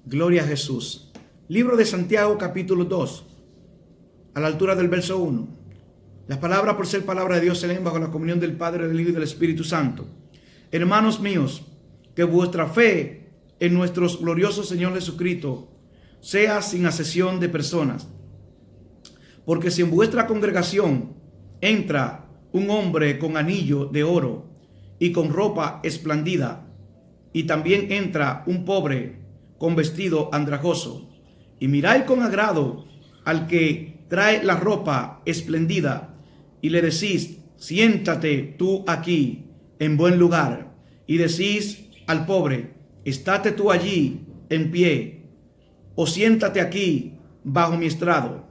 Gloria a Jesús. Libro de Santiago, capítulo 2, a la altura del verso 1. Las palabras, por ser palabra de Dios, se leen bajo la comunión del Padre, del Hijo y del Espíritu Santo. Hermanos míos, que vuestra fe en nuestro glorioso Señor Jesucristo sea sin acepción de personas. Porque si en vuestra congregación entra un hombre con anillo de oro y con ropa espléndida, y también entra un pobre con vestido andrajoso, y miráis con agrado al que trae la ropa espléndida, y le decís: siéntate tú aquí en buen lugar, y decís al pobre: estate tú allí en pie, o siéntate aquí bajo mi estrado.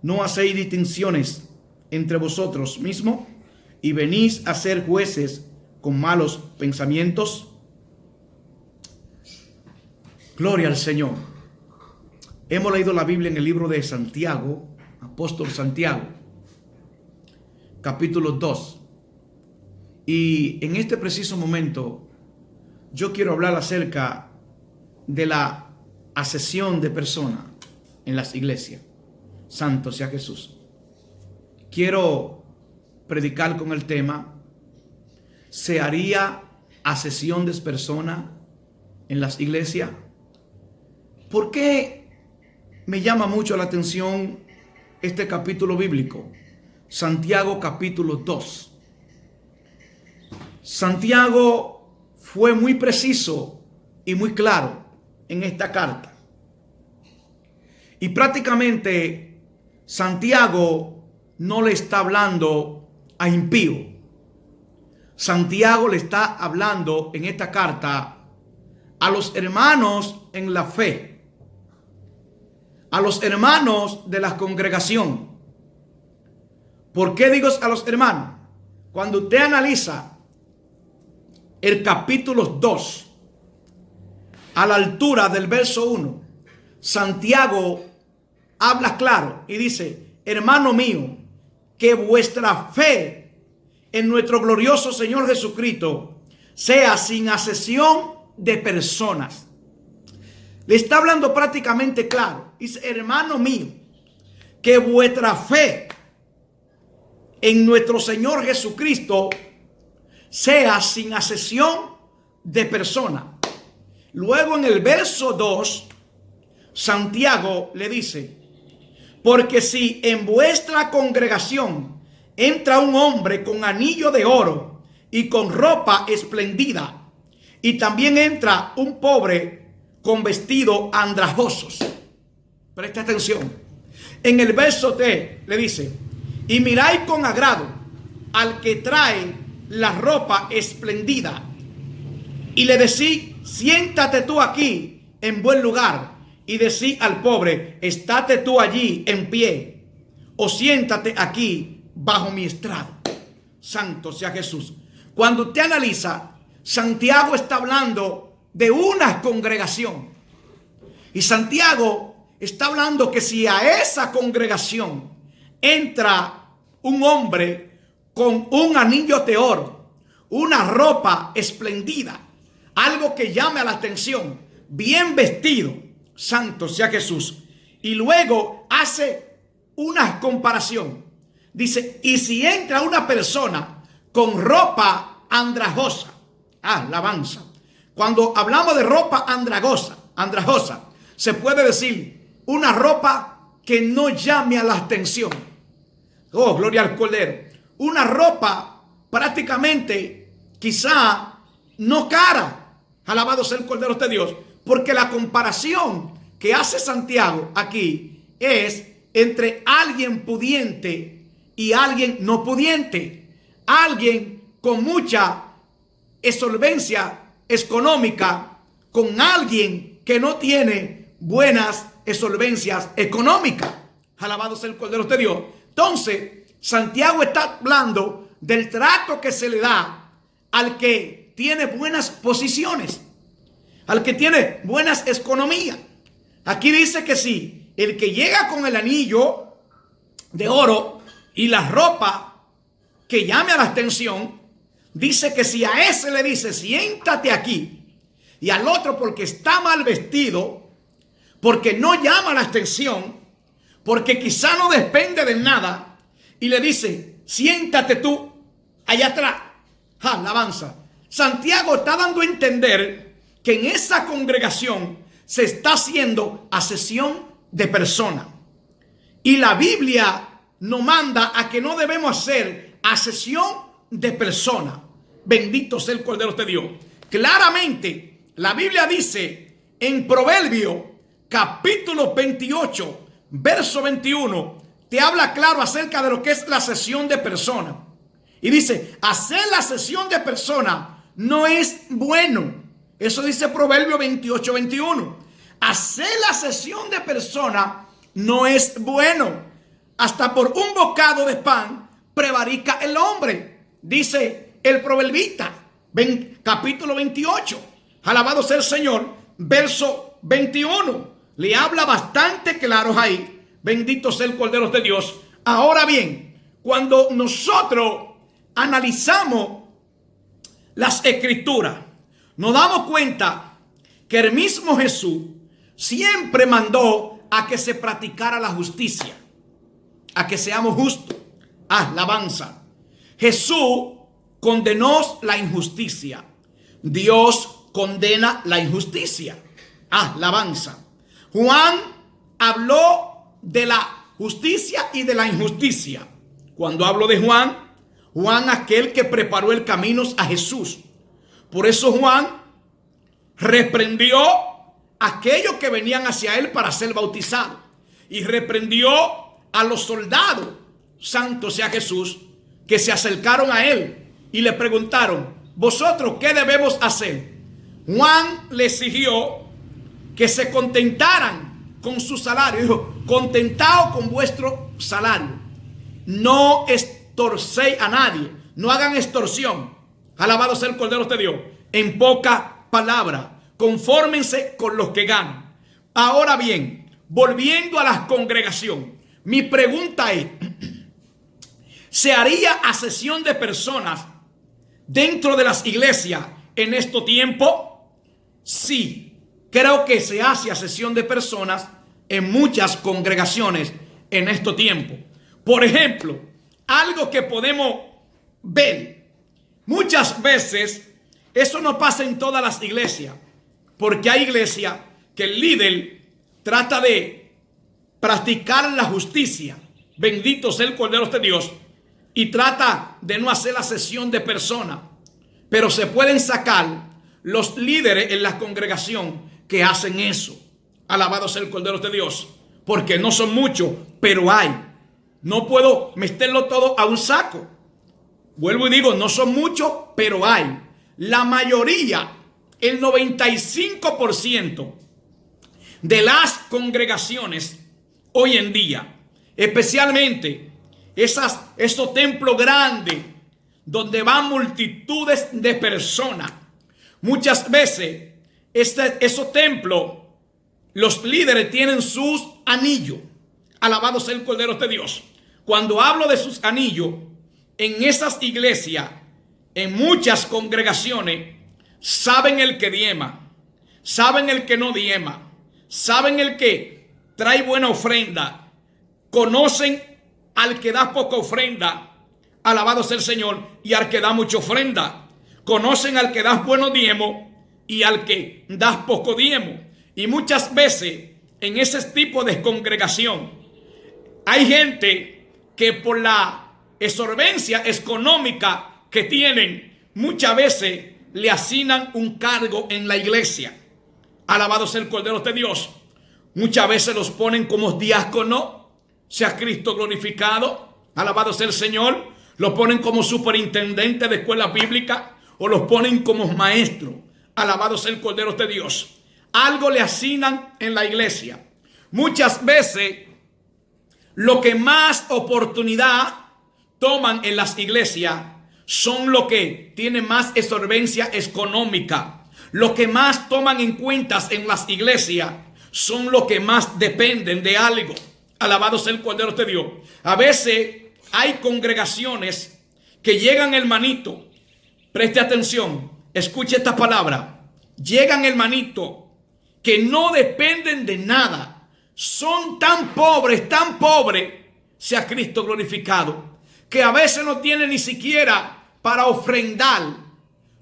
¿No hacéis distinciones entre vosotros mismos y venís a ser jueces con malos pensamientos? Gloria al Señor. Hemos leído la Biblia en el libro de Santiago, apóstol Santiago, capítulo 2. Y en este preciso momento yo quiero hablar acerca de la acepción de personas en las iglesias. Santo sea Jesús. Quiero predicar con el tema: ¿se haría acepción de personas en las iglesias? ¿Por qué me llama mucho la atención este capítulo bíblico? Santiago capítulo 2. Santiago fue muy preciso y muy claro en esta carta. Y prácticamente Santiago no le está hablando a impío. Santiago le está hablando en esta carta a los hermanos en la fe, a los hermanos de la congregación. ¿Por qué digo a los hermanos? Cuando usted analiza el capítulo 2, a la altura del verso 1, Santiago habla claro y dice: hermano mío, que vuestra fe en nuestro glorioso Señor Jesucristo sea sin acepción de personas. Le está hablando prácticamente claro. Dice: hermano mío, que vuestra fe en nuestro Señor Jesucristo sea sin acepción de personas. Luego en el verso 2, Santiago le dice: porque si en vuestra congregación entra un hombre con anillo de oro y con ropa espléndida, y también entra un pobre con vestido andrajosos. Presta atención. En el verso 3 le dice: y miráis con agrado al que trae la ropa espléndida, y le decís: siéntate tú aquí en buen lugar, y decís al pobre: estate tú allí en pie, o siéntate aquí bajo mi estrado. Santo sea Jesús. Cuando usted analiza, Santiago está hablando de una congregación, y Santiago está hablando que si a esa congregación entra un hombre con un anillo de oro, una ropa espléndida, algo que llame a la atención, bien vestido, santo sea Jesús, y luego hace una comparación, dice: y si entra una persona con ropa andrajosa, alabanza. Cuando hablamos de ropa andrajosa, se puede decir una ropa que no llame a la atención. Oh, gloria al Cordero. Una ropa prácticamente quizá no cara. Alabado sea el Cordero de Dios. Porque la comparación que hace Santiago aquí es entre alguien pudiente y alguien no pudiente. Alguien con mucha solvencia económica con alguien que no tiene buenas solvencias económicas. Alabado sea el Cordero de Dios. Entonces, Santiago está hablando del trato que se le da al que tiene buenas posiciones, al que tiene buenas economías. Aquí dice que si el que llega con el anillo de oro y la ropa que llame a la atención, dice que si a ese le dice: siéntate aquí, y al otro, porque está mal vestido, porque no llama la atención, porque quizá no depende de nada, y le dice, siéntate tú allá atrás. Alabanza. Santiago está dando a entender que en esa congregación se está haciendo asesión de personas. Y la Biblia nos manda a que no debemos hacer asesión de personas. Bendito sea el Cordero de Dios. Claramente, la Biblia dice en Proverbios capítulo 28, verso 21, te habla claro acerca de lo que es la asesión de personas. Y dice, hacer la asesión de personas no es bueno. Eso dice Proverbios 28, 21. Hacer la asesión de personas no es bueno. Hasta por un bocado de pan prevarica el hombre, dice el proverbista, capítulo 28. Alabado sea el Señor, verso 21. Le habla bastante claro ahí. Bendito sea el Cordero de Dios. Ahora bien, cuando nosotros analizamos las escrituras, nos damos cuenta que el mismo Jesús siempre mandó a que se practicara la justicia, a que seamos justos. Alabanza. Jesús condenó la injusticia. Dios condena la injusticia. Alabanza. Juan habló de la justicia y de la injusticia. Cuando hablo de Juan, Juan aquel que preparó el camino a Jesús. Por eso Juan reprendió a aquellos que venían hacia él para ser bautizados. Y reprendió a los soldados, santo sea Jesús, que se acercaron a él y le preguntaron, ¿vosotros qué debemos hacer? Juan le exigió que se contentaran con su salario. Dijo, contentaos con vuestro salario. No extorséis a nadie. No hagan extorsión. Alabado sea el Cordero de Dios. En poca palabra, confórmense con los que ganan. Ahora bien, volviendo a la congregación, mi pregunta es, ¿se haría asesión de personas dentro de las iglesias en este tiempo? Sí, creo que se hace asesión de personas en muchas congregaciones en este tiempo. Por ejemplo, algo que podemos ver muchas veces, eso no pasa en todas las iglesias, porque hay iglesias que el líder trata de practicar la justicia, bendito sea el Cordero de Dios, y trata de no hacer la asesión de personas, pero se pueden sacar los líderes en la congregación que hacen eso. Alabado sea el Cordero de Dios, porque no son muchos, pero hay. No puedo meterlo todo a un saco. Vuelvo y digo, no son muchos, pero hay. La mayoría, el 95% de las congregaciones hoy en día, especialmente esos templos grandes donde van multitudes de personas, muchas veces esos templos, los líderes tienen sus anillos. Alabado sea el Cordero de Dios. Cuando hablo de sus anillos, en esas iglesias, en muchas congregaciones, saben el que diezma, saben el que no diezma, saben el que trae buena ofrenda, conocen al que da poca ofrenda, alabado sea el Señor, y al que da mucha ofrenda, conocen al que da buenos diezmos y al que da poco diezmo. Y muchas veces en ese tipo de congregación hay gente que por la exorbencia económica que tienen, muchas veces le asignan un cargo en la iglesia. Alabado sea el Cordero de Dios. Muchas veces los ponen como diácono, sea Cristo glorificado. Alabado sea el Señor. Los ponen como superintendente de escuela bíblica o los ponen como maestro. Alabado sea el Cordero de Dios. Algo le asignan en la iglesia. Muchas veces lo que más oportunidad toman en las iglesias son los que tienen más exorbencia económica. Lo que más toman en cuenta en las iglesias son los que más dependen de algo. Alabado sea el Cordero de Dios. A veces hay congregaciones que llegan, hermanito, preste atención, escuche esta palabra. Llegan, hermanito, que no dependen de nada. Son tan pobres, sea Cristo glorificado, que a veces no tienen ni siquiera para ofrendar.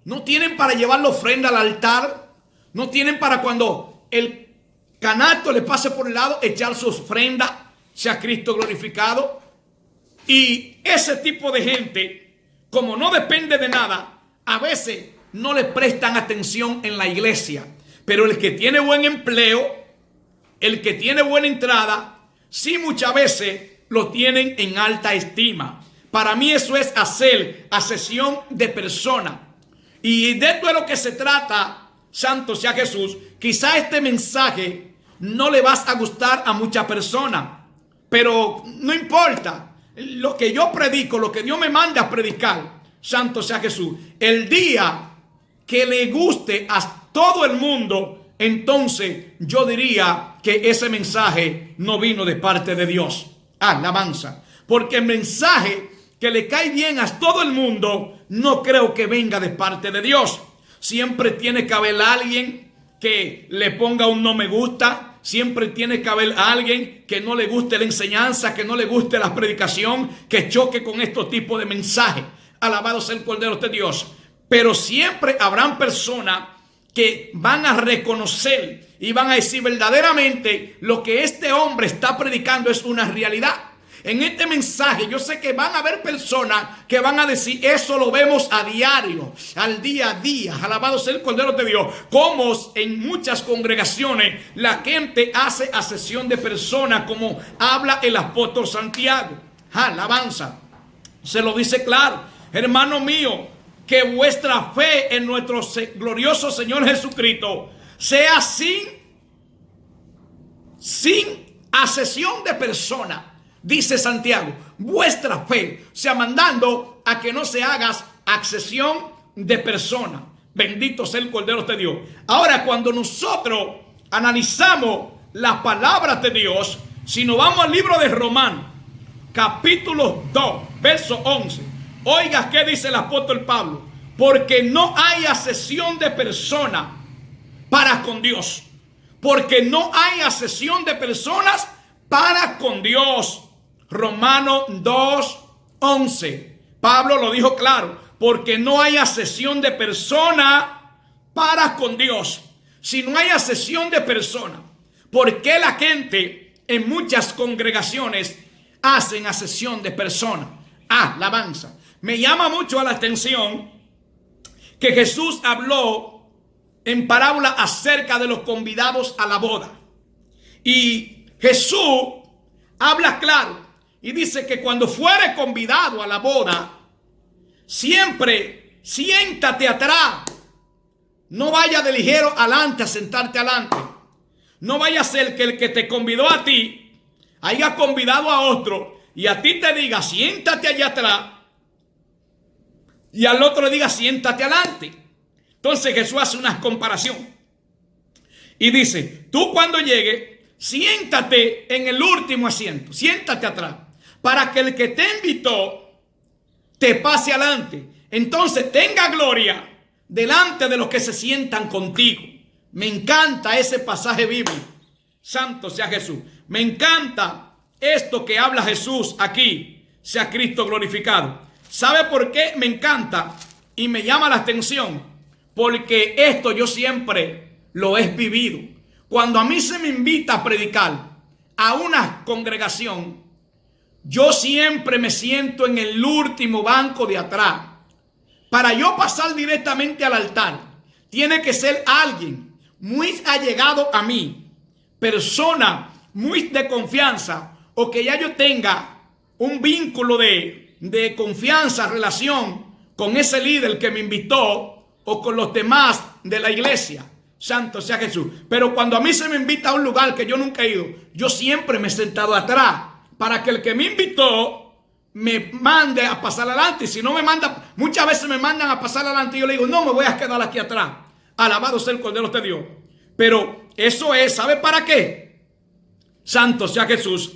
No tienen para llevar la ofrenda al altar. No tienen para cuando el canasto le pase por el lado, echar su ofrenda, sea Cristo glorificado. Y ese tipo de gente, como no depende de nada, a veces no le prestan atención en la iglesia. Pero el que tiene buen empleo, el que tiene buena entrada, sí, muchas veces lo tienen en alta estima. Para mí eso es hacer asesión de persona. Y de esto es lo que se trata, santo sea Jesús. Quizá este mensaje no le vas a gustar a muchas personas, pero no importa. Lo que yo predico, lo que Dios me manda a predicar, santo sea Jesús, el día que le guste a todo el mundo, entonces yo diría que ese mensaje no vino de parte de Dios. Alabanza. Porque el mensaje que le cae bien a todo el mundo, no creo que venga de parte de Dios. Siempre tiene que haber alguien que le ponga un no me gusta. Siempre tiene que haber alguien que no le guste la enseñanza, que no le guste la predicación, que choque con estos tipos de mensajes. Alabado sea el Cordero de Dios. Pero siempre habrán personas que van a reconocer y van a decir verdaderamente lo que este hombre está predicando es una realidad. En este mensaje yo sé que van a haber personas que van a decir, eso lo vemos a diario, al día a día. Alabado sea el Cordero de Dios. Como en muchas congregaciones la gente hace asesión de personas, como habla el apóstol Santiago. Alabanza. Se lo dice claro. Hermano mío, que vuestra fe en nuestro glorioso Señor Jesucristo sea sin asesión de personas. Dice Santiago, vuestra fe, o sea, mandando a que no se hagas accesión de persona. Bendito sea el Cordero de Dios. Ahora, cuando nosotros analizamos las palabras de Dios, si nos vamos al libro de Romanos, capítulo 2, verso 11, oiga qué dice el apóstol Pablo: porque no hay accesión de persona para con Dios. Porque no hay accesión de personas para con Dios. Romanos 2:11. Pablo lo dijo claro. Porque no hay accesión de persona para con Dios. Si no hay accesión de persona, ¿por qué la gente en muchas congregaciones hacen accesión de persona? Alabanza. Me llama mucho la atención que Jesús habló en parábola acerca de los convidados a la boda. Y Jesús habla claro y dice que cuando fuere convidado a la boda, siempre siéntate atrás. No vaya de ligero adelante a sentarte adelante. No vaya a ser que el que te convidó a ti haya convidado a otro y a ti te diga siéntate allá atrás y al otro le diga siéntate adelante. Entonces Jesús hace una comparación y dice, tú cuando llegues, siéntate en el último asiento, siéntate atrás, para que el que te invitó te pase adelante. Entonces tenga gloria delante de los que se sientan contigo. Me encanta ese pasaje bíblico. Santo sea Jesús. Me encanta esto que habla Jesús aquí. Sea Cristo glorificado. ¿Sabe por qué me encanta y me llama la atención? Porque esto yo siempre lo he vivido. Cuando a mí se me invita a predicar a una congregación, yo siempre me siento en el último banco de atrás. Para yo pasar directamente al altar, tiene que ser alguien muy allegado a mí, persona muy de confianza, o que ya yo tenga un vínculo de confianza, relación con ese líder que me invitó o con los demás de la iglesia. Santo sea Jesús. Pero cuando a mí se me invita a un lugar que yo nunca he ido, yo siempre me he sentado atrás para que el que me invitó me mande a pasar adelante. Y si no me manda, muchas veces me mandan a pasar adelante y yo le digo, no, me voy a quedar aquí atrás. Alabado sea el Cordero de Dios. Pero eso es, ¿sabe para qué? Santo sea Jesús.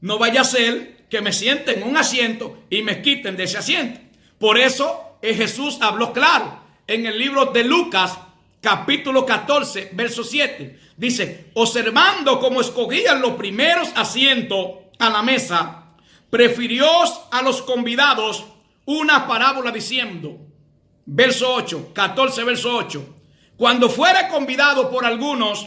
No vaya a ser que me sienten en un asiento y me quiten de ese asiento. Por eso Jesús habló claro en el libro de Lucas, capítulo 14, verso 7. Dice, observando cómo escogían los primeros asientos a la mesa, prefirió a los convidados una parábola diciendo, verso 8, 14, verso 8. Cuando fuere convidado por algunos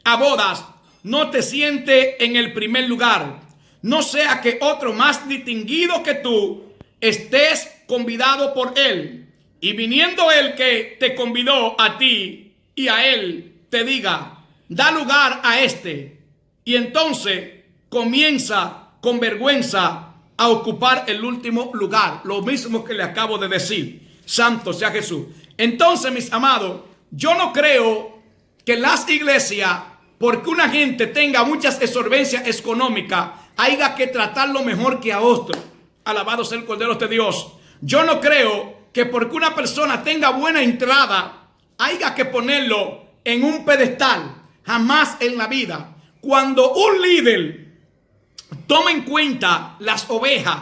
a bodas, no te siente en el primer lugar, no sea que otro más distinguido que tú estés convidado por él, y viniendo el que te convidó a ti y a él, te diga, da lugar a este, y entonces comienza con vergüenza a ocupar el último lugar. Lo mismo que le acabo de decir. Santo sea Jesús. Entonces, mis amados, yo no creo que las iglesias, porque una gente tenga muchas exorbencias económicas, haya que tratarlo mejor que a otro. Alabado sea el Cordero de Dios. Yo no creo que porque una persona tenga buena entrada, haya que ponerlo en un pedestal. Jamás en la vida. Cuando un líder toma en cuenta las ovejas,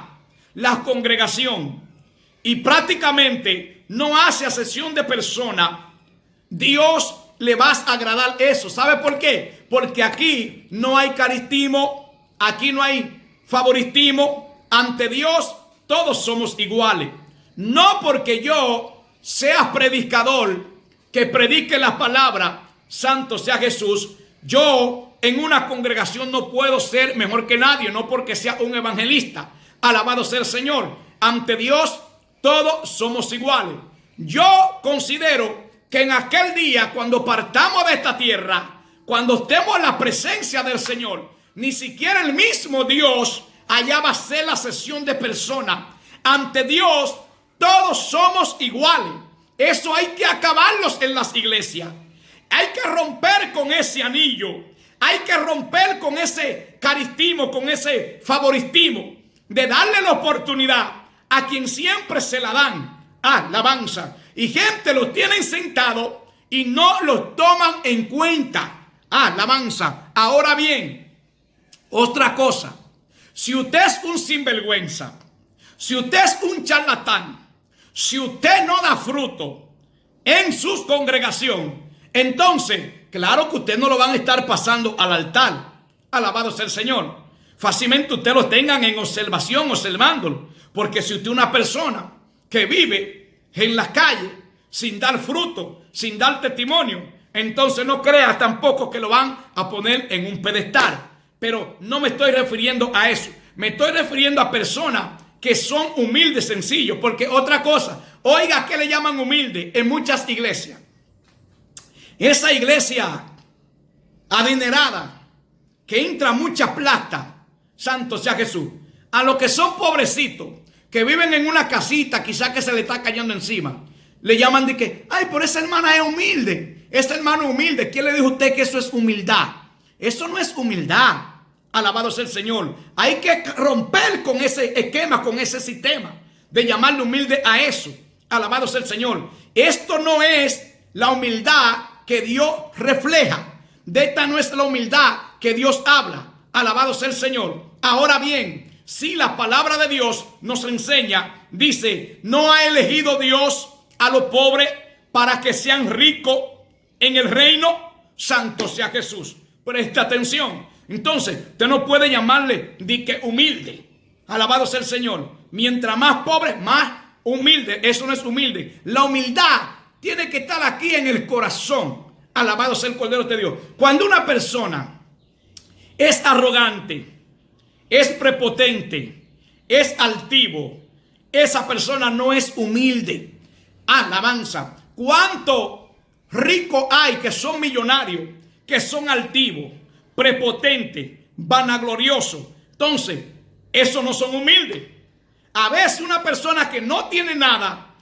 la congregación, y prácticamente no hace acepción de persona, Dios le va a agradar eso. ¿Sabe por qué? Porque aquí no hay caristismo, aquí no hay favoritismo. Ante Dios todos somos iguales. No porque yo sea predicador que predique la palabra, santo sea Jesús, yo en una congregación no puedo ser mejor que nadie, no porque sea un evangelista. Alabado sea el Señor. Ante Dios todos somos iguales. Yo considero que en aquel día, cuando partamos de esta tierra, cuando estemos en la presencia del Señor, ni siquiera el mismo Dios allá va a ser la sesión de personas. Ante Dios todos somos iguales. Eso hay que acabarlos en las iglesias. Hay que romper con ese anillo. Hay que romper con ese caristismo, con ese favoritismo, de darle la oportunidad a quien siempre se la dan. Alabanza. Y gente los tienen sentado y no los toman en cuenta. Alabanza. Ahora bien, otra cosa. Si usted es un sinvergüenza, si usted es un charlatán, si usted no da fruto en su congregación, entonces, claro que usted no lo van a estar pasando al altar. Alabado sea el Señor. Fácilmente usted lo tengan en observación, observándolo. Porque si usted es una persona que vive en la calle sin dar fruto, sin dar testimonio, entonces no crea tampoco que lo van a poner en un pedestal. Pero no me estoy refiriendo a eso. Me estoy refiriendo a personas que son humildes, sencillos. Porque otra cosa, oiga, ¿qué le llaman humilde en muchas iglesias? Esa iglesia adinerada, que entra mucha plata, santo sea Jesús, a los que son pobrecitos, que viven en una casita, quizás que se le está cayendo encima, le llaman de que, ay, pero esa hermana es humilde, ese hermano es humilde. ¿Quién le dijo a usted que eso es humildad? Eso no es humildad. Alabado sea el Señor. Hay que romper con ese esquema, con ese sistema de llamarle humilde a eso. Alabado sea el Señor. Esto no es la humildad que Dios refleja. De esta no es la humildad que Dios habla. Alabado sea el Señor. Ahora bien, si la palabra de Dios nos enseña, dice, no ha elegido Dios a los pobres para que sean ricos en el reino. Santo sea Jesús. Presta atención. Entonces, usted no puede llamarle de que humilde. Alabado sea el Señor. Mientras más pobre, más humilde. Eso no es humilde. La humildad tiene que estar aquí en el corazón. Alabado sea el Cordero de Dios. Cuando una persona es arrogante, es prepotente, es altivo, esa persona no es humilde. Alabanza. ¿Cuánto rico hay que son millonarios, que son altivos, prepotentes, vanagloriosos? Entonces, esos no son humildes. A veces una persona que no tiene nada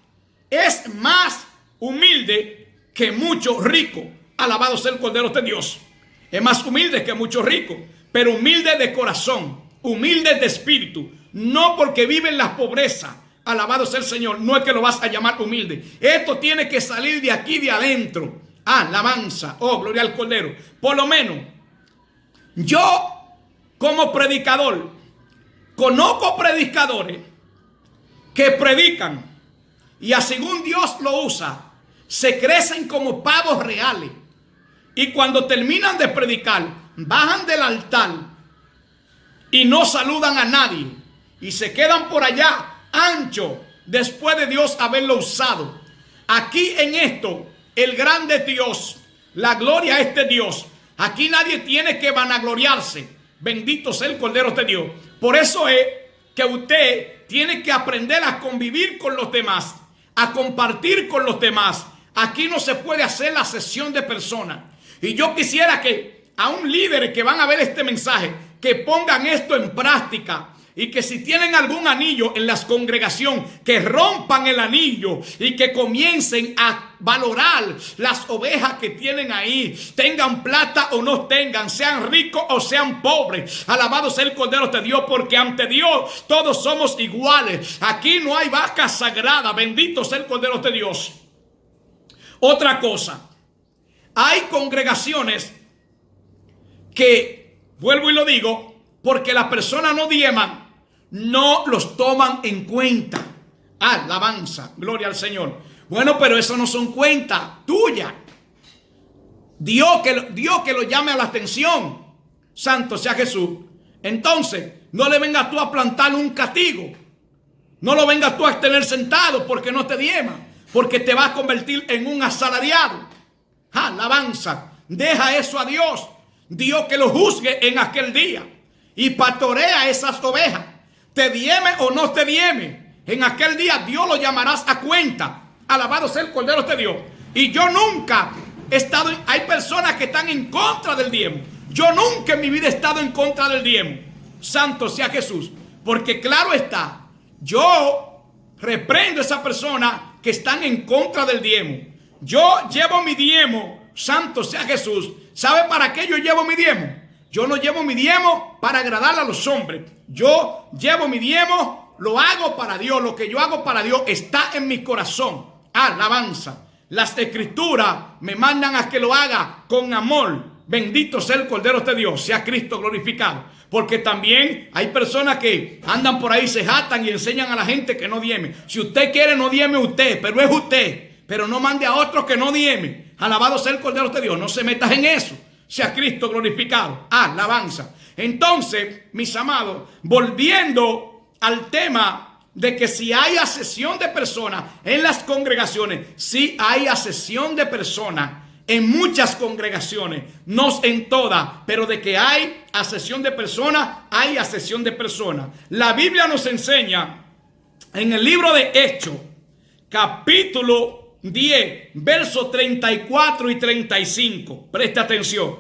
es más humilde que mucho rico. Alabado sea el Cordero de Dios. Es más humilde que mucho rico, pero humilde de corazón, humilde de espíritu. No porque vive en la pobreza. Alabado sea el Señor. No es que lo vas a llamar humilde. Esto tiene que salir de aquí, de adentro. Alabanza. Oh, gloria al Cordero. Por lo menos, yo como predicador, conozco predicadores que predican y a según Dios lo usa, se crecen como pavos reales. Y cuando terminan de predicar, bajan del altar y no saludan a nadie. Y se quedan por allá ancho después de Dios haberlo usado. Aquí en esto, el grande Dios, la gloria es de Dios. Aquí nadie tiene que vanagloriarse. Bendito sea el Cordero de Dios. Por eso es que usted tiene que aprender a convivir con los demás, a compartir con los demás. Aquí no se puede hacer la sesión de personas. Y yo quisiera que a un líder que van a ver este mensaje, que pongan esto en práctica. Y que si tienen algún anillo en las congregaciones, que rompan el anillo y que comiencen a valorar las ovejas que tienen ahí. Tengan plata o no tengan, sean ricos o sean pobres. Alabado sea el Cordero de Dios, porque ante Dios todos somos iguales. Aquí no hay vaca sagrada. Bendito sea el Cordero de Dios. Otra cosa. Hay congregaciones que, vuelvo y lo digo, porque las personas no diezman, no los toman en cuenta. Alabanza, gloria al Señor. Bueno, pero eso no son cuentas tuyas. Dios que lo llame a la atención. Santo sea Jesús. Entonces, no le vengas tú a plantar un castigo. No lo vengas tú a tener sentado porque no te diezma, porque te vas a convertir en un asalariado. Alabanza. Deja eso a Dios. Dios que lo juzgue en aquel día. Y pastorea esas ovejas. Te dieme o no te dieme, en aquel día Dios lo llamarás a cuenta. Alabado sea el Cordero de Dios. Y yo nunca he estado, hay personas que están en contra del diezmo. Yo nunca en mi vida he estado en contra del diezmo. Santo sea Jesús. Porque claro está, yo reprendo a esas personas que están en contra del diezmo. Yo llevo mi diezmo, santo sea Jesús. ¿Sabe para qué yo llevo mi diezmo? Yo no llevo mi diezmo para agradar a los hombres. Yo llevo mi diezmo, lo hago para Dios. Lo que yo hago para Dios está en mi corazón. Alabanza. Las escrituras me mandan a que lo haga con amor. Bendito sea el Cordero de Dios, sea Cristo glorificado. Porque también hay personas que andan por ahí, se jactan y enseñan a la gente que no dieme. Si usted quiere, no dieme usted, pero es usted. Pero no mande a otros que no dieme. Alabado sea el Cordero de Dios. No se metas en eso. Sea Cristo glorificado. Alabanza. Entonces, mis amados, volviendo al tema de que si hay asesión de personas en las congregaciones, sí hay asesión de personas en muchas congregaciones, no en todas, pero de que hay asesión de personas, hay asesión de personas. La Biblia nos enseña en el libro de Hechos, capítulo 10, versos 34 y 35. Presta atención.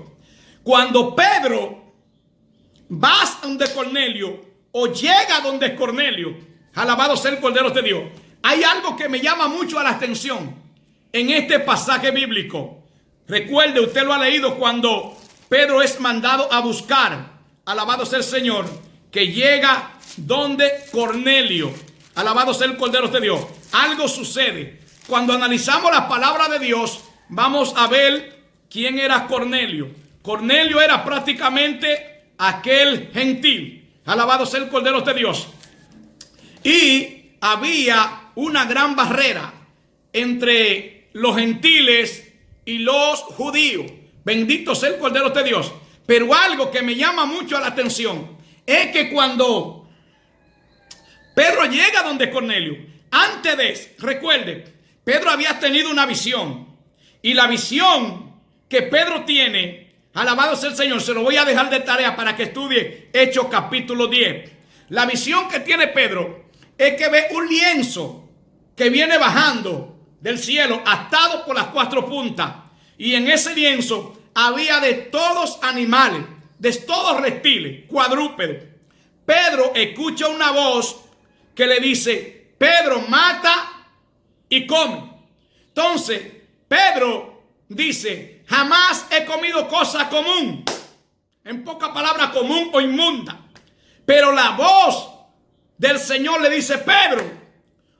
Cuando Pedro va donde Cornelio o llega donde Cornelio, alabado sea el Cordero de Dios, hay algo que me llama mucho a la atención en este pasaje bíblico. Recuerde, usted lo ha leído cuando Pedro es mandado a buscar, alabado sea el Señor, que llega donde Cornelio, alabado sea el Cordero de Dios. Algo sucede. Cuando analizamos la palabra de Dios, vamos a ver quién era Cornelio. Cornelio era prácticamente aquel gentil. Alabado sea el Cordero de Dios. Y había una gran barrera entre los gentiles y los judíos. Bendito sea el Cordero de Dios. Pero algo que me llama mucho la atención es que cuando Pedro llega donde Cornelio, antes de, recuerde, Pedro había tenido una visión. Y la visión que Pedro tiene, alabado sea el Señor, se lo voy a dejar de tarea para que estudie Hechos capítulo 10. La visión que tiene Pedro es que ve un lienzo que viene bajando del cielo, atado por las cuatro puntas. Y en ese lienzo había de todos animales, de todos reptiles, cuadrúpedos. Pedro escucha una voz que le dice: Pedro, mata y come. Entonces Pedro dice: jamás he comido cosa común, en pocas palabras, común o inmunda. Pero la voz del Señor le dice: Pedro,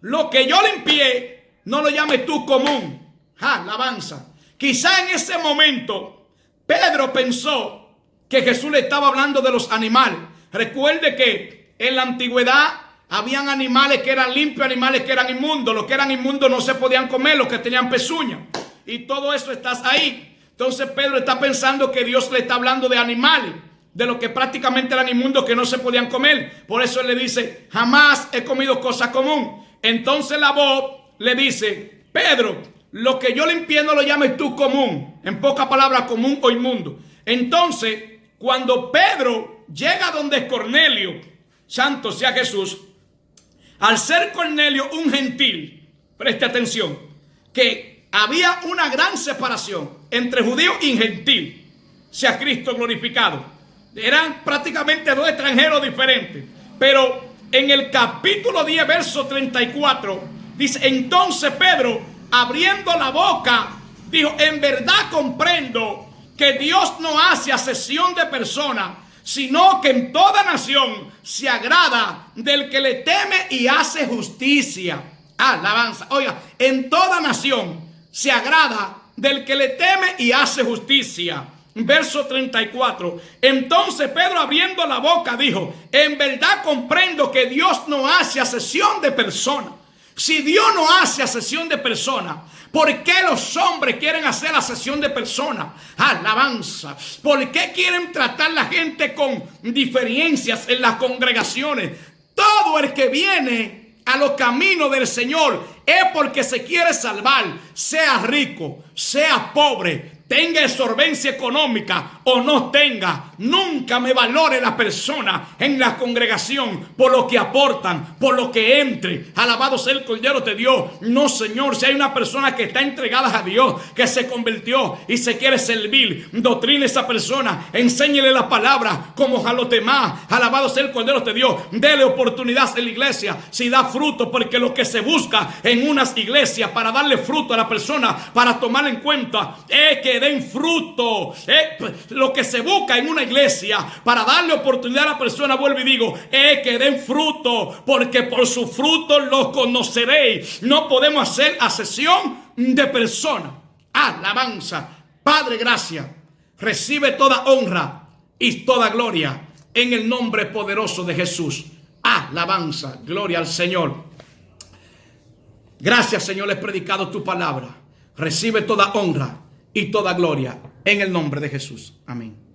lo que yo limpié, no lo llames tú común. Alabanza. Quizá en ese momento Pedro pensó que Jesús le estaba hablando de los animales. Recuerde que en la antigüedad Habían animales que eran limpios, animales que eran inmundos. Los que eran inmundos no se podían comer, los que tenían pezuñas. Y todo eso estás ahí. Entonces Pedro está pensando que Dios le está hablando de animales, de los que prácticamente eran inmundos, que no se podían comer. Por eso él le dice, jamás he comido cosa común. Entonces la voz le dice, Pedro, lo que yo limpié no lo llames tú común. En pocas palabras, común o inmundo. Entonces, cuando Pedro llega donde Cornelio, santo sea Jesús, al ser Cornelio un gentil, preste atención, que había una gran separación entre judío y gentil, sea Cristo glorificado. Eran prácticamente dos extranjeros diferentes. Pero en el capítulo 10, verso 34, dice, entonces Pedro, abriendo la boca, dijo, en verdad comprendo que Dios no hace acepción de personas, sino que en toda nación se agrada del que le teme y hace justicia. Alabanza. Oiga, en toda nación se agrada del que le teme y hace justicia. Verso 34. Entonces Pedro, abriendo la boca, dijo, en verdad comprendo que Dios no hace acepción de personas. Si Dios no hace acepción de personas, ¿por qué los hombres quieren hacer acepción de personas? Alabanza. ¿Por qué quieren tratar a la gente con diferencias en las congregaciones? Todo el que viene a los caminos del Señor es porque se quiere salvar, sea rico, sea pobre, tenga absorbencia económica o no tenga. Nunca me valore la persona en la congregación por lo que aportan, por lo que entre. Alabado sea el Cordero de Dios. No, Señor, si hay una persona que está entregada a Dios, que se convirtió y se quiere servir, doctrine a esa persona, enséñele la palabra como a los demás. Alabado sea el Cordero de Dios. Dele oportunidad en la iglesia si da fruto, porque lo que se busca en unas iglesias para darle fruto a la persona, para tomar en cuenta, es que den fruto. Lo que se busca en una iglesia para darle oportunidad a la persona, vuelvo y digo, es que den fruto, porque por su fruto los conoceréis. No podemos hacer acepción de personas. Alabanza. Padre, gracias. Recibe toda honra y toda gloria en el nombre poderoso de Jesús. Alabanza. Gloria al Señor. Gracias, Señor, he predicado tu palabra. Recibe toda honra y toda gloria en el nombre de Jesús. Amén.